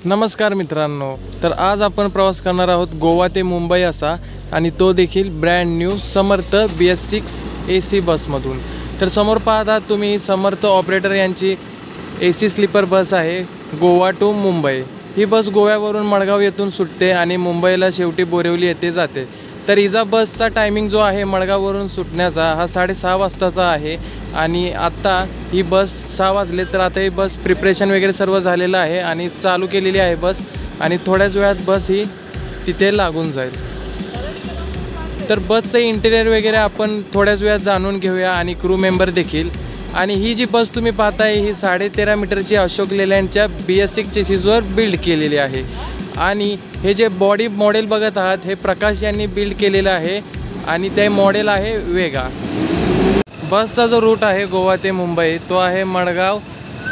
नमस्कार मित्रांनो, तर आज आपण प्रवास करणार आहोत गोवा ते मुंबई असा, आणि तो देखील ब्रँड न्यू समर्थ BS6 AC बसमधून। तर समोर पाहत आहात तुम्ही समर्थ ऑपरेटर यांची AC स्लीपर बस आहे गोवा टू मुंबई। ही बस गोव्यावरून मडगाव येथून सुटते आणि मुंबईला शेवटी बोरिवली येथे जाते। तर हिचा बसचा टायमिंग जो आहे मडगाववरून सुटण्याचा हा 6:30 वाजताचा आहे, आणि आत्ता ही बस 6 वाजले। तर आता ही बस प्रिपरेशन वगैरे सर्व झालेलं आहे आणि चालू केलेली आहे बस, आणि थोड्याच वेळात बस ही तिथे लागून जाईल। तर बसचं इंटेरियर वगैरे आपण थोड्याच वेळात जाणून घेऊया, आणि क्रू मेंबर देखील। आणि ही जी बस तुम्ही पाहताय ही 13.5 मीटरची अशोक लेलँडच्या BS6 चेसिसवर बिल्ड केलेली आहे, आणि हे जे बॉडी मॉडेल बघत आहात हे प्रकाश यांनी बिल्ड केलेलं आहे, आणि ते मॉडेल आहे वेगा। बसचा जो रूट आहे गोवा ते मुंबई तो आहे मडगाव,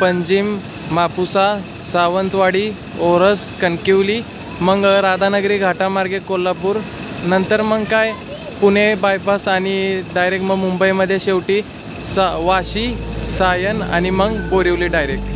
पंजिम, मापुसा, सावंतवाडी, ओरस, कणकिवली, मग राधानगरी घाटामार्गे कोल्हापूर, नंतर मग काय पुणे बायपास, आणि डायरेक्ट मग मुंबईमध्ये शेवटी वाशी, सायन, आणि मग बोरिवली डायरेक्ट।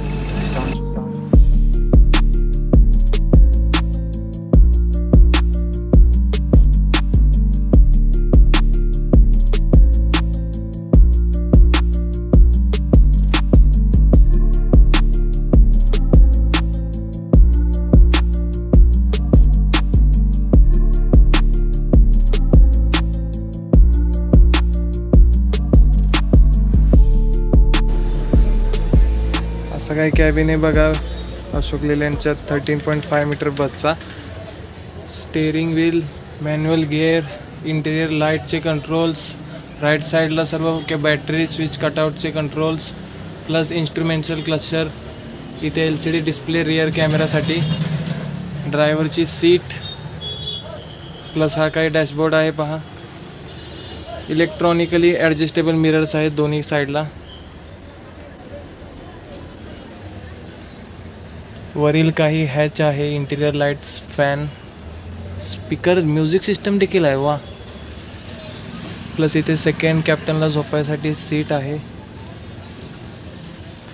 असं काही कॅबिन आहे बघा अशोक लेलँडच्या 13.5 मीटर बसचा। Steering wheel, manual gear, interior लाईटचे कंट्रोल्स, राईट साईडला सर्व बॅटरी स्विच कटआउटचे कंट्रोल्स, प्लस इन्स्ट्रुमेंटल क्लस्टर, इथे LCD डिस्प्ले रिअर कॅमेरासाठी, ड्रायव्हरची सीट, प्लस हा काही डॅशबोर्ड आहे पहा। इलेक्ट्रॉनिकली ॲडजस्टेबल मिरर्स आहेत दोन्ही साईडला। वरील काही हॅच आहे, interior lights, fan, speaker, music system देखील आहे वा। प्लस इथे सेकंड कॅप्टनला झोपायसाठी सीट आहे,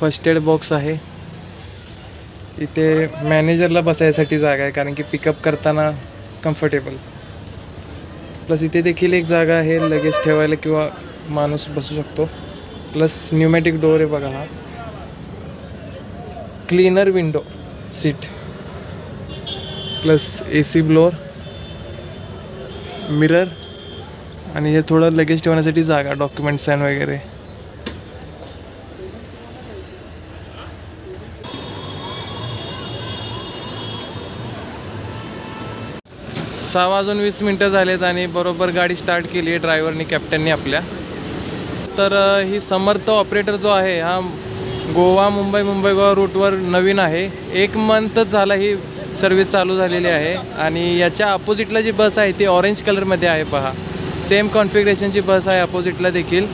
फर्स्ट एड बॉक्स आहे, इथे मॅनेजरला बसायसाठी जागा आहे कारण की पिकअप करताना कम्फर्टेबल। प्लस इथे देखील एक जागा आहे लगेज ठेवायला किंवा माणूस बसू शकतो। प्लस न्यूमॅटिक डोअर आहे बघा हा, cleaner window seat, plus AC blower, mirror, आणि हे थोडं लगेज ठेवण्यासाठी जागा, डॉक्युमेंट्स आणि वगैरे। सहा वाजून 20 मिनटं झालेत आणि बरोबर गाडी स्टार्ट केली आहे ड्रायव्हरनी, कॅप्टननी आपल्या। तर ही समर्थ ऑपरेटर जो आहे हा गोवा मुंबई, मुंबई गोवा रूटवर नवीन आहे। 1 मंथच झाला ही सर्विस चालू झालेली आहे, आणि याच्या अपोजिटला जी बस आहे ती ऑरेंज कलरमध्ये आहे पहा। सेम कॉन्फिगरेशनची बस आहे अपोजिटला देखील।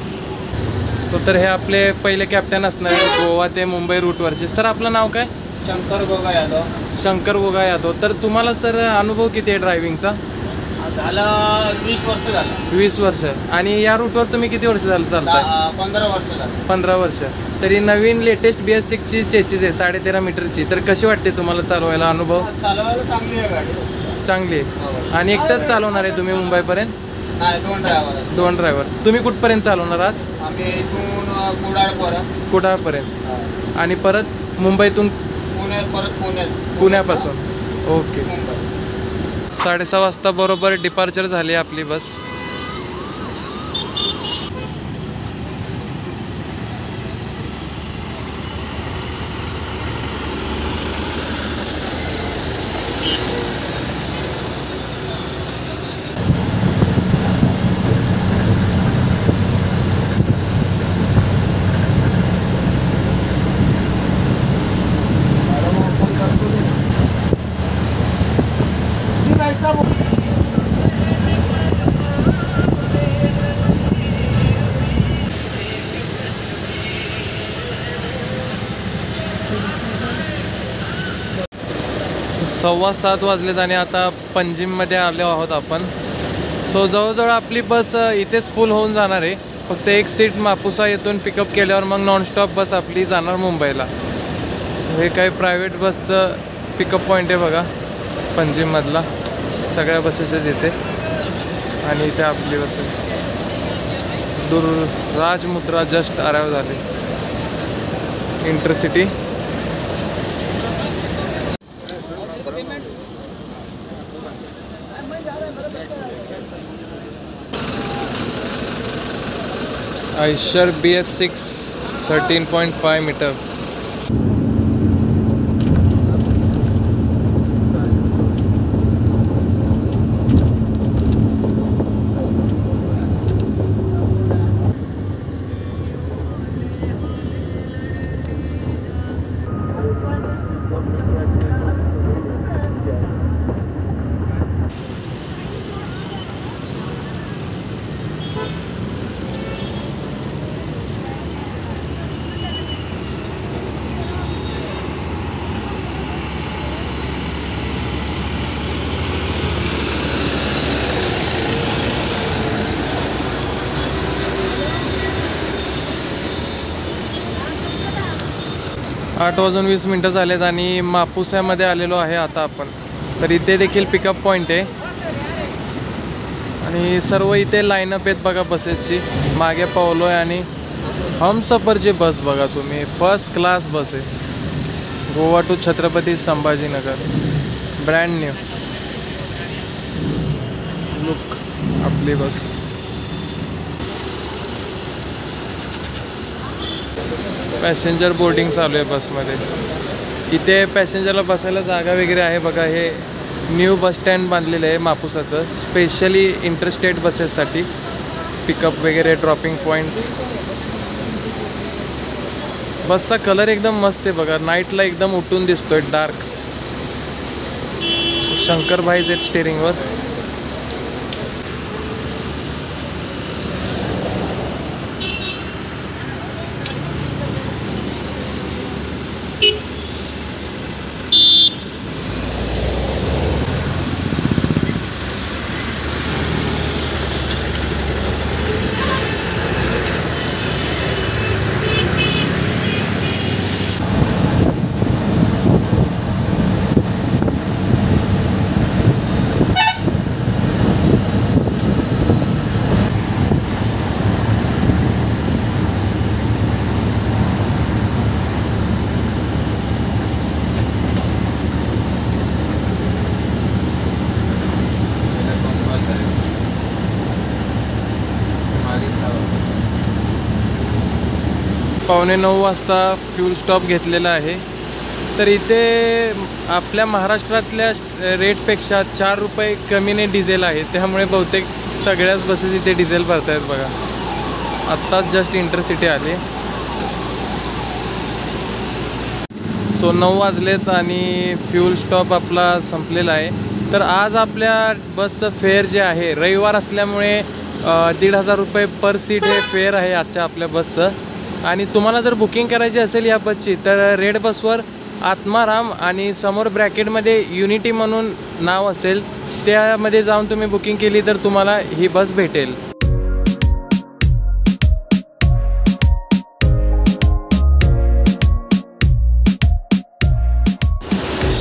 तर हे आपले पहिले कॅप्टन असणार गोवा ते मुंबई रूटवरचे। सर आपलं नाव काय? शंकर गोगा यादव। शंकर गोगा यादव। तर तुम्हाला सर अनुभव किती आहे ड्रायव्हिंगचा? झाला 20 वर्ष झालं। 20 वर्ष। आणि या रूटवर तुम्ही किती वर्ष झालं चालताय? 15 वर्ष झालं। 15 वर्ष। तरी नवीन लेटेस्ट BS6 ची चेसिस आहे 13.5 मीटरची, तर कशी वाटते तुम्हाला चालवायला? अनुभव चालवायला चांगली आहे गाडी, चांगली आहे। आणि एकटाच चालवणार आहे तुम्ही मुंबईपर्यंत? नाही, 2 ड्रायव्हर। 2 ड्रायव्हर। तुम्ही कुठपर्यंत चालवणार आहात? आम्ही इथून कुडाळपर्यंत, आणि परत मुंबईतून पुण्यापासून। ओके। 6:30 वाजता बरोबर डिपार्चर झाली आपली बस। सव्वा 7 वाजलेत आणि आता पंजिममध्ये आलो आहोत आपण। सो जवळजवळ आपली बस इथेच फुल होऊन जाणार आहे। फक्त एक सीट मापुसा येथून पिकअप केल्यावर मग नॉनस्टॉप बस आपली जाणार मुंबईला। हे काही प्रायव्हेट बसचं पिकअप पॉईंट आहे बघा पंजिममधला. सगळ्या बसेस आहेत इथे आणि इथे आपली बस आहे. राजमुद्रा जस्ट अराईव्ह झाले इंटरसिटी. Eicher BS6 13.5 metre. आठ वाजून 20 मिनटं झालेत आणि मापुसामध्ये आलेलो आहे आता आपण. तर इथे देखील पिकअप पॉईंट आहे आणि सर्व इथे लाईनअप आहेत बघा बसेसची. मागे पावलो आहे आणि हमसफरची बस बघा तुम्ही, फर्स्ट क्लास बस आहे. Goa to Chhatrapati Sambhajinagar, brand new look आपली बस. पॅसेंजर बोर्डिंग चालू आहे बसमध्ये. इथे पॅसेंजरला बसायला जागा वगैरे आहे बघा. हे न्यू बस स्टँड बांधलेलं आहे मापुसाचं, स्पेशली इंटरस्टेट बसेससाठी. पिकअप वगैरे, ड्रॉपिंग पॉईंट. बसचा कलर एकदम मस्त आहे बघा, नाईटला एकदम उठून दिसतोय, डार्क. शंकरभाईज आहेत स्टेरिंगवर. पावणे 9 वाजता फ्यूल स्टॉप घेतलेला आहे. तर इथे आपल्या महाराष्ट्रातल्या रेटपेक्षा 4 रुपये कमीने डिझेल आहे, त्यामुळे बहुतेक सगळ्याच बसेस इथे डिझेल भरत आहेत बघा. आत्ताच जस्ट इंटरसिटी आली. सो 9 वाजलेत आणि फ्यूल स्टॉप आपला संपलेला आहे. तर आज आपल्या बसचं फेअर जे आहे, रविवार असल्यामुळे 1,500 रुपये पर सीट हे फेअर आहे आजच्या आपल्या बसचं. आणि तुम्हाला जर बुकिंग करायची असेल या बसची तर रेड बसवर आत्माराम आणि समोर ब्रॅकेटमध्ये युनिटी म्हणून नाव असेल, त्यामध्ये जाऊन तुम्ही बुकिंग केली तर तुम्हाला ही बस भेटेल.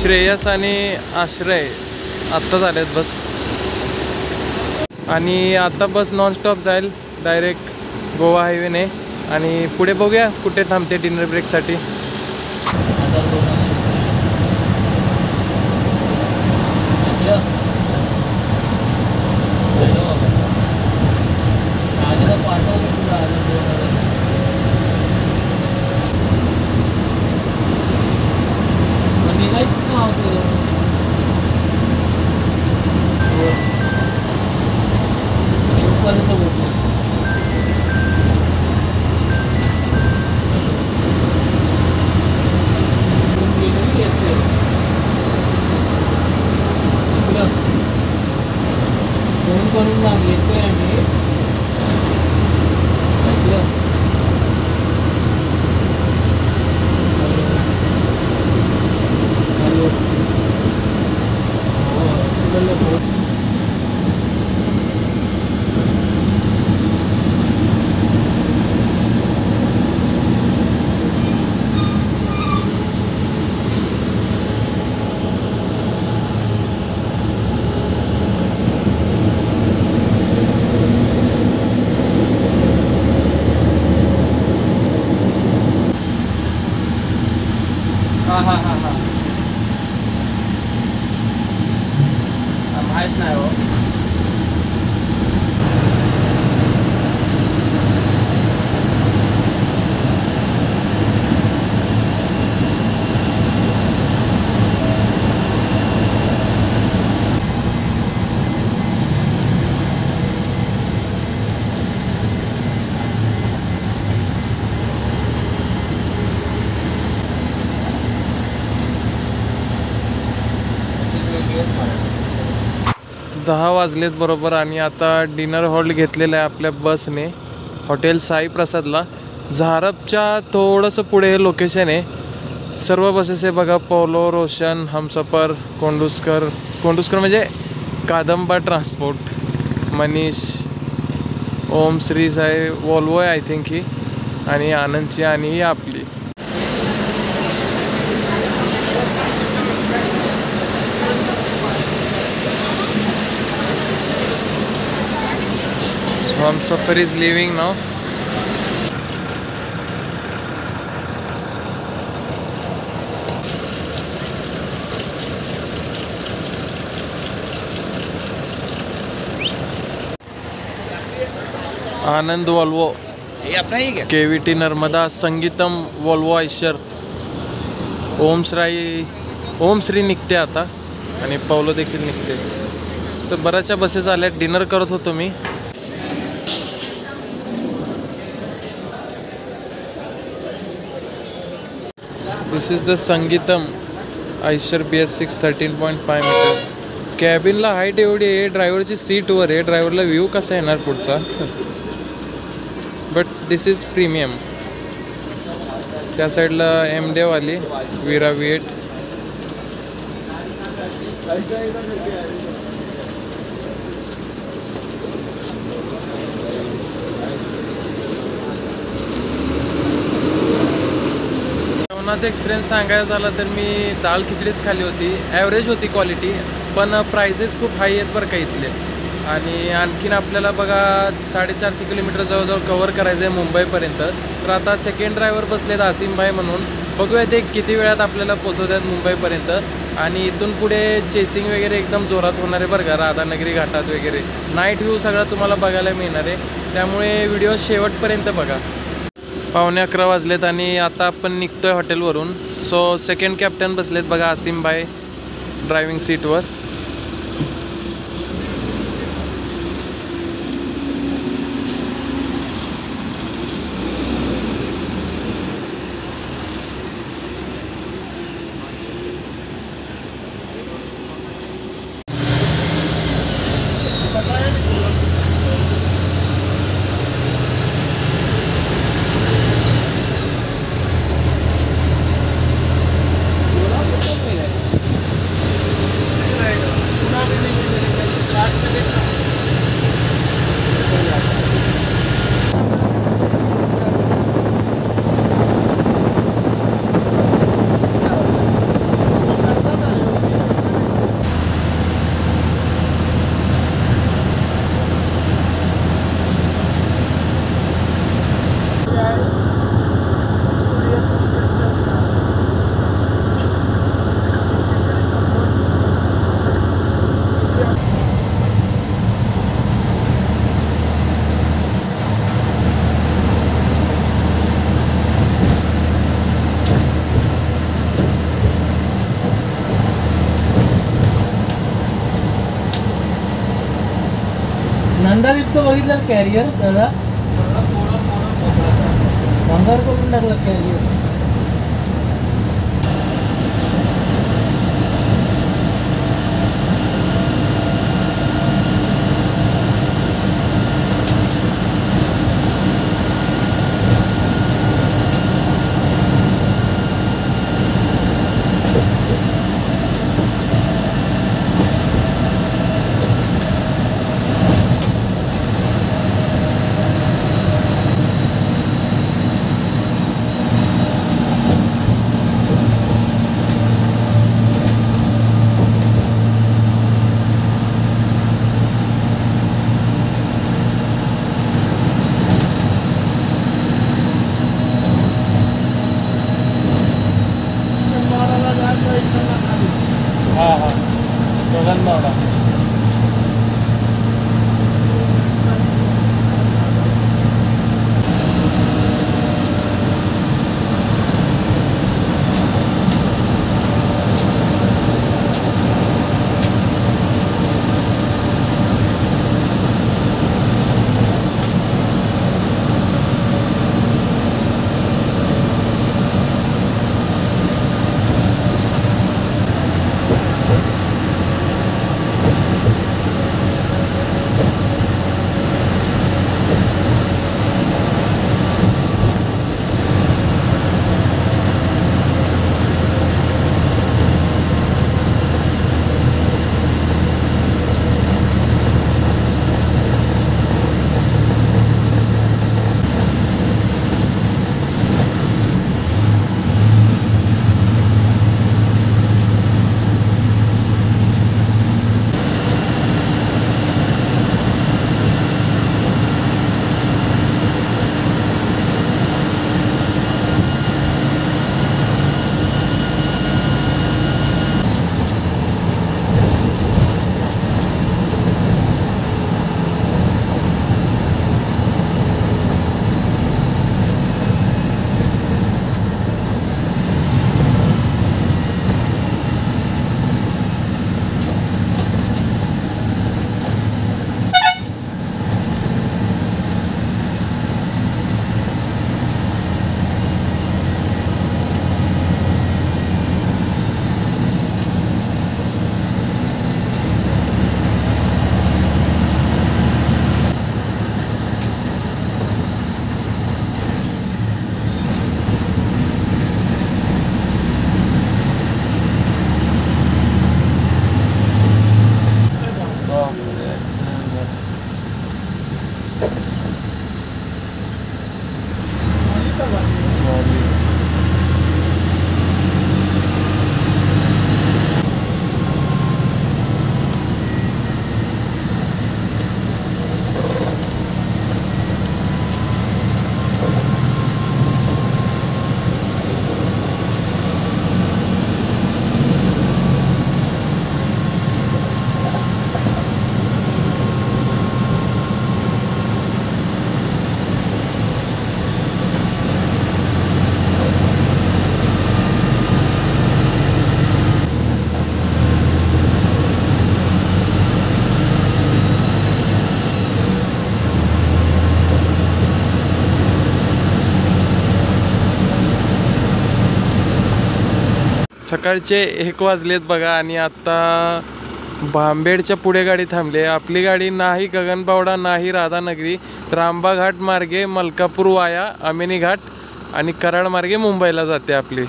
श्रेयस आणि आश्रय आत्ता झालेत बस. आणि आता बस नॉनस्टॉप जाईल डायरेक्ट गोवा हायवेने. आणि पुढे बघूया कुठे थांबते डिनर ब्रेकसाठी. माहीत नाही हो. दहा वाजलेत बरोबर आणि आता डिनर हॉल्ट घेतलेलं आहे आपल्या बसने हॉटेल साई प्रसादला. झारपच्या थोडंसं पुढे हे लोकेशन आहे. सर्व बसेस आहे बघा, पोलो, रोशन, हमसफर, कोंडुस्कर म्हणजे कादंबा ट्रान्सपोर्ट, मनीष, ओम श्री साई, वॉल्वो आहे आय थिंक ही, आणि आनंदची, आणि ही आपली. Humsafar is leaving now. Anand Volvo, ये अपना ही क्या? केवीटी नर्मदा, संगीतम वॉल्वो आयशर, ओम श्री निघते आता आणि पौलो देखील निघते. तर बऱ्याचशा बसेस आल्या. डिनर करत होतो मी. This is the Sangeetham Eicher BS6 13.5 metre. कॅबिनला हाईट एवढी आहे, ड्रायव्हरची सीटवर आहे. ड्रायव्हरला व्ह्यू कसा येणार पुढचा, बट दिस इज प्रीमियम. त्या साईडला एमडेव आली, विरा V8. जेवणाचा एक्सपिरियन्स सांगायचा झाला तर मी दाल खिचडीच खाल्ली होती. ॲव्हरेज होती क्वालिटी, पण प्राइसेस खूप हाय आहेत बरं का इथले. आणि आणखीन आपल्याला बघा 450 किलोमीटर जवळजवळ कवर करायचं आहे मुंबईपर्यंत. तर आता सेकंड ड्रायव्हर बसलेत आसिम भाई म्हणून. बघूया ते किती वेळात आपल्याला पोचवतात मुंबईपर्यंत. आणि इथून पुढे चेसिंग वगैरे एकदम जोरात होणार आहे बरं का, राधानगरी घाटात वगैरे. नाईट व्ह्यू सगळा तुम्हाला बघायला मिळणार आहे, त्यामुळे व्हिडिओ शेवटपर्यंत बघा. 11:15 वाजलेत आणि आता आपण निघतोय हॉटेलवरून. सो सेकंड कॅप्टन बसलेत बघा आसिम भाई ड्रायव्हिंग सीटवर. नंदादीपचं बघितलं कॅरियर दादा, अंगार करून टाकलं कॅरियर. हां हां, गगनबावडा. सकाळचे 1 वाजलेत बघा आणि आता भांबेडच्या पुढे गाडी थांबली. आपली गाडी नाही गगनबावडा नाही राधानगरी तर आंबा घाट मार्गे मलकापूर वाया अमेनी घाट आणि कराड मार्गे मुंबईला जाते आपली.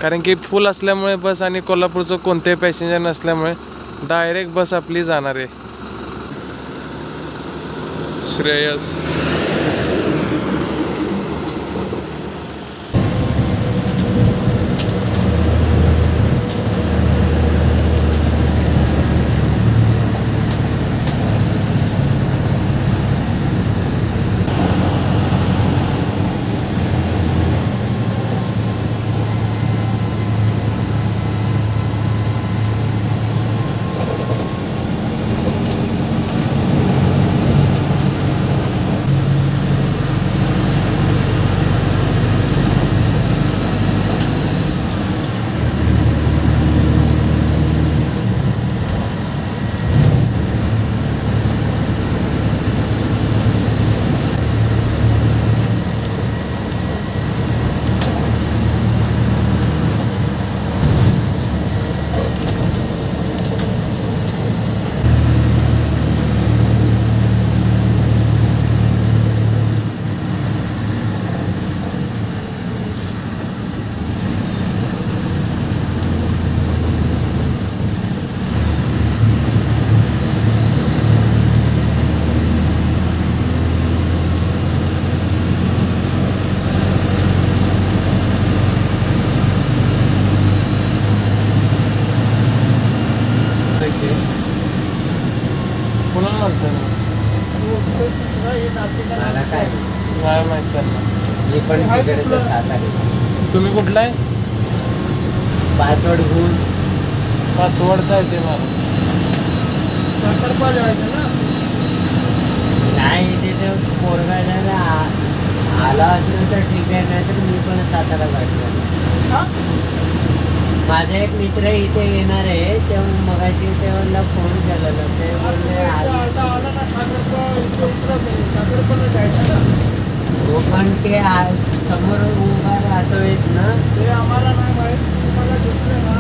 कारण की फुल असल्यामुळे बस आणि कोल्हापूरचं कोणतेही पॅसेंजर नसल्यामुळे डायरेक्ट बस आपली जाणार आहे. श्रेयस कुणाला म्हणतो ना मला काय नाही माहीत त्यांना. मी पण तिकडेच सातारा तुम्ही कुठला आहे? पाचवड गुण पाचवडचा आहे ते माणूस. नाही तिथे पोरगाड्याला आला असलं तर ठीक आहे, नाही तर मी पण सातारा गाठला. माझा एक मित्र इथे येणार आहे, तेव्हा मगाशी तेव्हा फोन केलेला, ते बोलले हो पण ते समोर उभा राहतोय ना, ते आम्हाला नाही माहित. तुम्हाला घेतले ना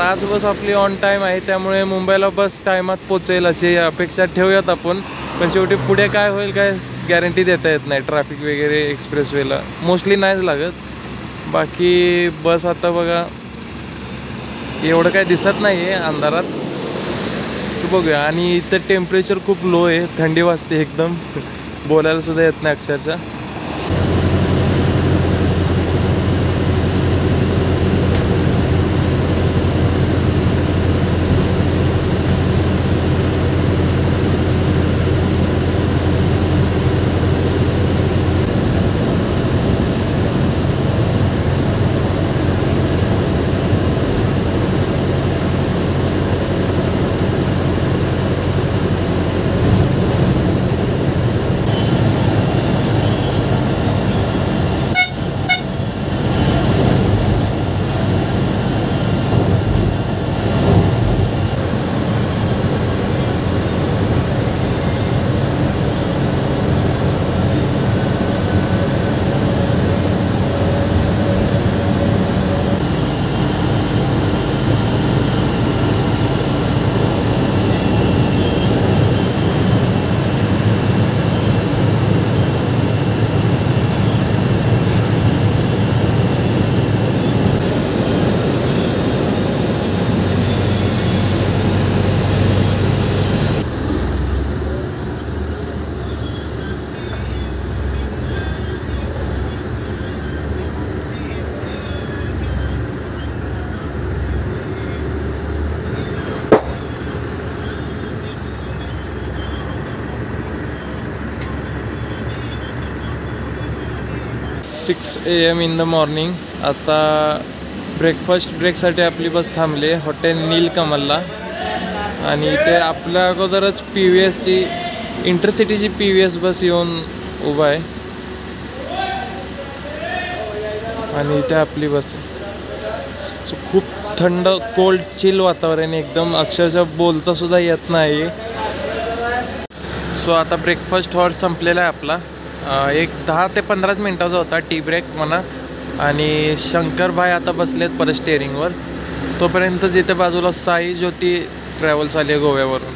आज बस आपली ऑन टाईम आहे, त्यामुळे मुंबईला बस टायमात पोचेल अशी अपेक्षा ठेवूयात आपण. पण शेवटी पुढे काय होईल काय गॅरंटी देता येत नाही. ट्रॅफिक वगैरे एक्सप्रेसवेला मोस्टली नाहीच लागत. बाकी बस आता बघा एवढं काय दिसत नाही आहे अंधारात, बघूया. आणि इथं टेम्परेचर खूप लो आहे, थंडी वाजते एकदम, बोलायला सुद्धा येत नाही अक्षरशः. 6 AM इन द मॉर्निंग. आता ब्रेकसाठी आपली बस थांबली आहे हॉटेल नीलकमलला. आणि इथे आपल्या अगोदरच PVSची इंटरसिटीची PVS बस येऊन उभा आहे. आणि इथे आपली बस आहे. सो खूप थंड कोल्ड चिल वातावरण एकदम, अक्षरशः बोलता सुद्धा येत नाही. सो आता ब्रेकफास्ट हॉल संपलेला आहे आपला. एक 10 ते 15 मिनटाचा होता टी ब्रेक म्हणा. आणि शंकर भाई आता बसलेत परत स्टेअरिंगवर. तोपर्यंत जिथे बाजूला साई ज्योती ट्रॅव्हल्स आली आहे गोव्यावरून.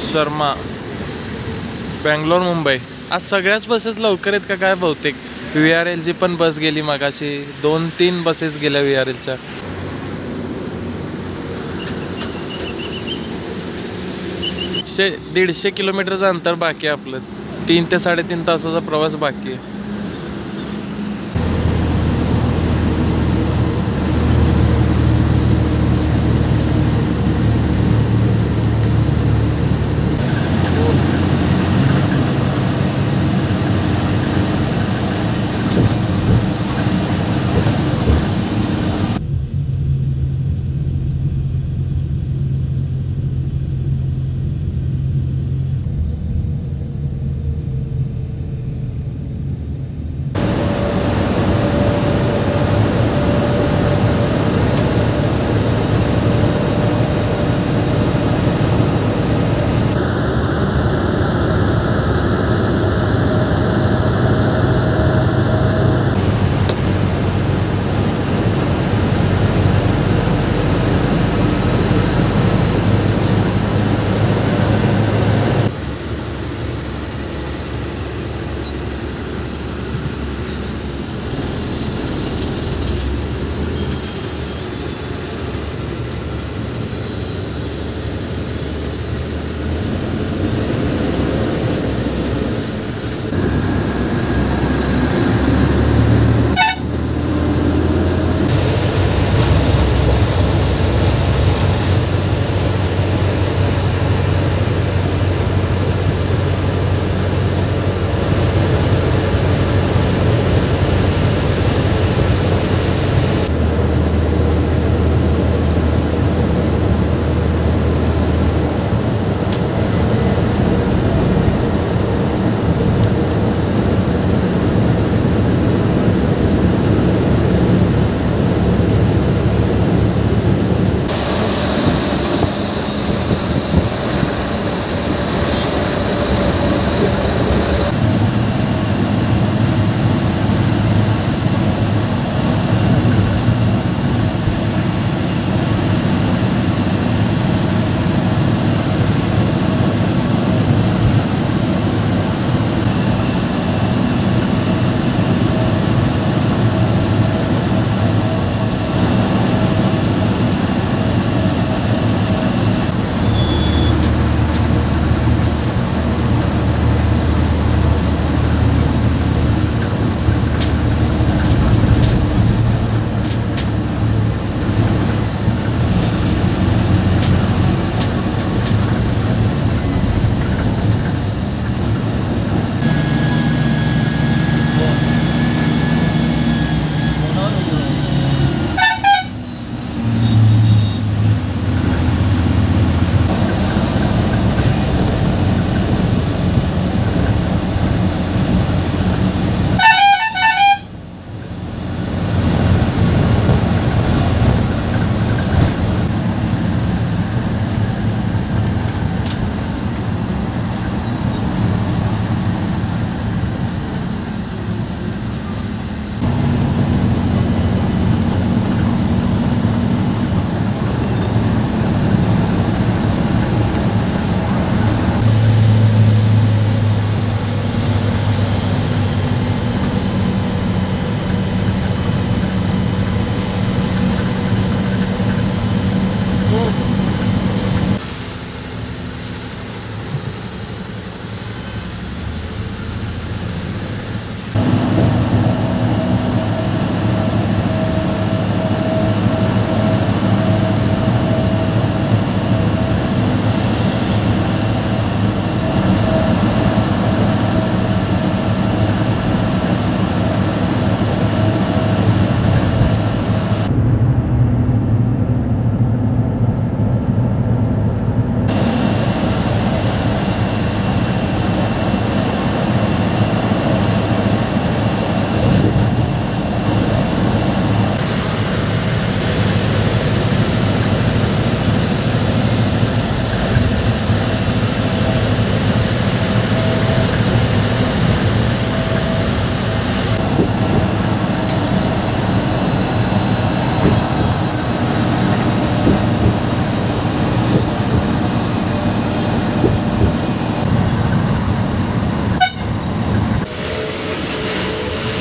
शर्मा बँगलोर मुंबई. आज सगळ्याच बसेस लवकर आहेत का काय बहुतेक. VRLची पण बस गेली मगाशी, 2-3 बसेस गेल्या VRLच्या. शे 150 किलोमीटरचं अंतर बाकी आहे आपलं. 3 ते 3.5 तासाचा प्रवास बाकी आहे.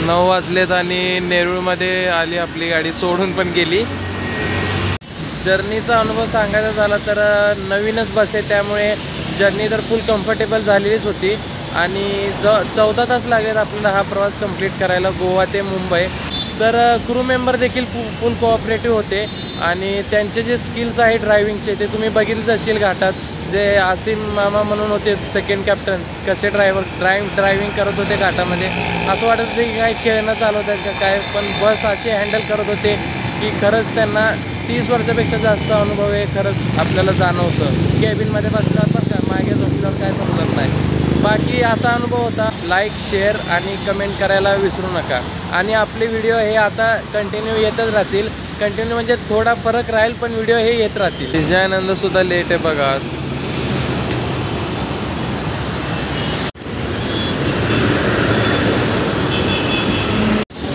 9 वाजलेत आणि नेरूळमध्ये आली आपली गाडी, सोडून पण गेली. जर्नीचा अनुभव सांगायचा झाला तर नवीनच बस आहे, त्यामुळे जर्नी तर फुल कम्फर्टेबल झालेलीच होती. आणि 14 तास लागलेत आपल्याला हा प्रवास कंप्लीट करायला, गोवा ते मुंबई. तर क्रू मेंबर देखील फुल कोऑपरेटिव्ह होते आणि त्यांचे जे स्किल्स आहेत ड्रायव्हिंगचे ते तुम्ही बघितलेच असतील घाटात. जे आसिम मामा म्हणून होते सेकंड कॅप्टन, कसे ड्रायव्हिंग करत होते घाटामध्ये. असं वाटत होते की काय खेळणं चालवत आहेत का काय, पण बस अशी हँडल करत होते की खरंच त्यांना 30 वर्षापेक्षा जास्त अनुभव आहे. खरंच आपल्याला जाणवतं कॅबिनमध्ये बसतात बरं का, मागे झोपल्यावर काय समजत नाही. बाकी असा अनुभव होता. लाईक, शेअर आणि कमेंट करायला विसरू नका. आणि आपले व्हिडिओ हे आता कंटिन्यू येतच राहतील. कंटिन्यू म्हणजे थोडा फरक राहील, पण व्हिडिओ हे येत राहतील. विजयानंदसुद्धा लेट आहे बघा आज.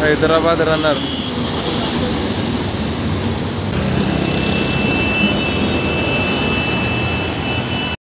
हैदराबाद रनर